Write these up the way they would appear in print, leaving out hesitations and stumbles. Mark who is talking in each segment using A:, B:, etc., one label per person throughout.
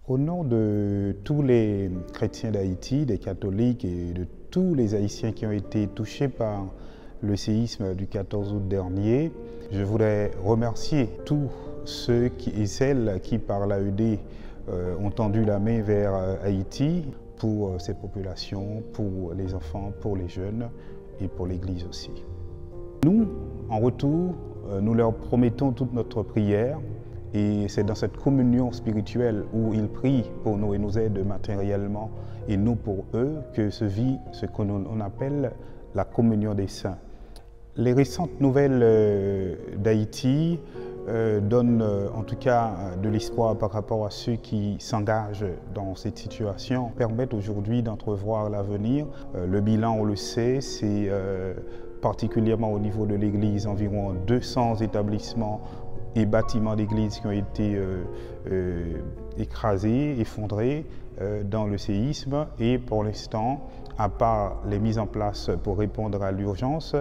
A: Au nom de tous les chrétiens d'Haïti, des catholiques et de tous les Haïtiens qui ont été touchés par le séisme du 14 août dernier, je voudrais remercier tous ceux et celles qui, par l'AED, ont tendu la main vers Haïti pour ces populations, pour les enfants, pour les jeunes et pour l'Église aussi. Nous, en retour, nous leur promettons toute notre prière. Et c'est dans cette communion spirituelle où ils prient pour nous et nous aident matériellement et nous pour eux que se vit ce qu'on appelle la communion des saints. Les récentes nouvelles d'Haïti donnent en tout cas de l'espoir par rapport à ceux qui s'engagent dans cette situation, permettent aujourd'hui d'entrevoir l'avenir. Le bilan, on le sait, c'est particulièrement au niveau de l'Église, environ 200 établissements et bâtiments d'église qui ont été écrasés, effondrés dans le séisme. Et pour l'instant, à part les mises en place pour répondre à l'urgence,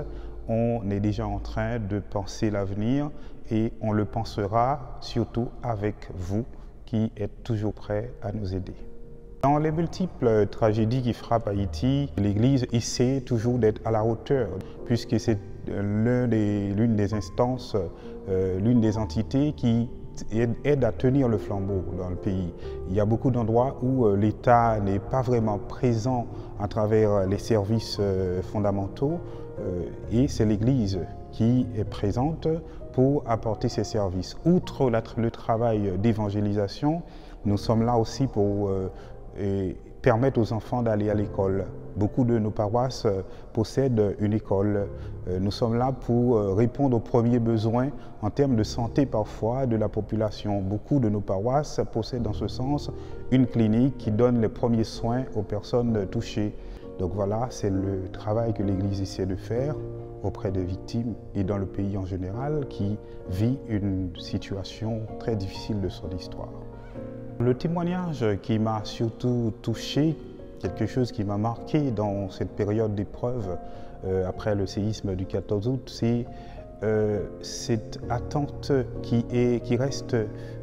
A: on est déjà en train de penser l'avenir et on le pensera surtout avec vous qui êtes toujours prêts à nous aider. Dans les multiples tragédies qui frappent Haïti, l'Église essaie toujours d'être à la hauteur, puisque c'est l'une des instances, l'une des entités qui aide à tenir le flambeau dans le pays. Il y a beaucoup d'endroits où l'État n'est pas vraiment présent à travers les services fondamentaux et c'est l'Église qui est présente pour apporter ces services. Outre le travail d'évangélisation, nous sommes là aussi pour permettre aux enfants d'aller à l'école. Beaucoup de nos paroisses possèdent une école. Nous sommes là pour répondre aux premiers besoins en termes de santé parfois de la population. Beaucoup de nos paroisses possèdent dans ce sens une clinique qui donne les premiers soins aux personnes touchées. Donc voilà, c'est le travail que l'Église essaie de faire auprès des victimes et dans le pays en général qui vit une situation très difficile de son histoire. Le témoignage qui m'a surtout touché, quelque chose qui m'a marqué dans cette période d'épreuve après le séisme du 14 août, c'est cette attente qui reste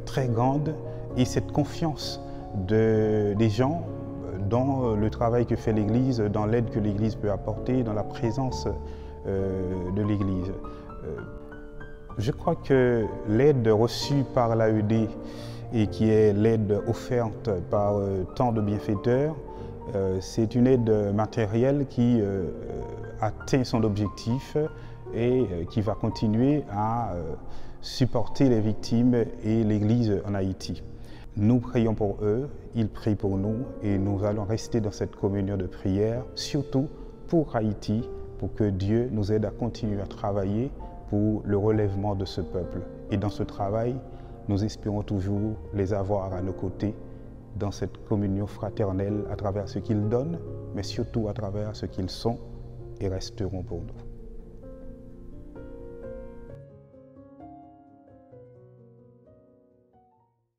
A: très grande et cette confiance des gens dans le travail que fait l'Église, dans l'aide que l'Église peut apporter, dans la présence de l'Église. Je crois que l'aide reçue par l'AED et qui est l'aide offerte par tant de bienfaiteurs, c'est une aide matérielle qui atteint son objectif et qui va continuer à supporter les victimes et l'Église en Haïti. Nous prions pour eux, ils prient pour nous et nous allons rester dans cette communion de prière, surtout pour Haïti, pour que Dieu nous aide à continuer à travailler pour le relèvement de ce peuple. Et dans ce travail, nous espérons toujours les avoir à nos côtés dans cette communion fraternelle à travers ce qu'ils donnent, mais surtout à travers ce qu'ils sont et resteront pour nous.